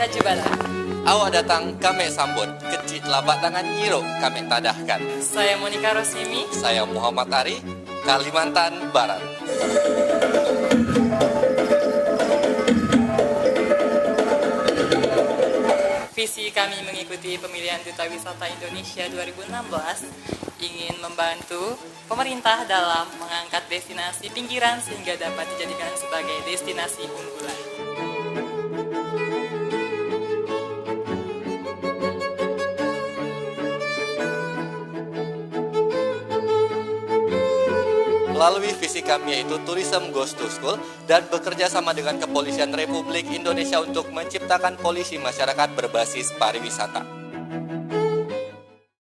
Kajubala. Awak datang, kami sambut. Kecil lapak tangan nyiro, kami tadahkan. Saya Monica Rosimi. Saya Muhammad Ari, Kalimantan Barat. Visi kami mengikuti pemilihan Duta Wisata Indonesia 2016 ingin membantu pemerintah dalam mengangkat destinasi pinggiran sehingga dapat dijadikan sebagai destinasi unggulan. Melalui visi kami yaitu Tourism Goes to School dan bekerja sama dengan Kepolisian Republik Indonesia untuk menciptakan polisi masyarakat berbasis pariwisata.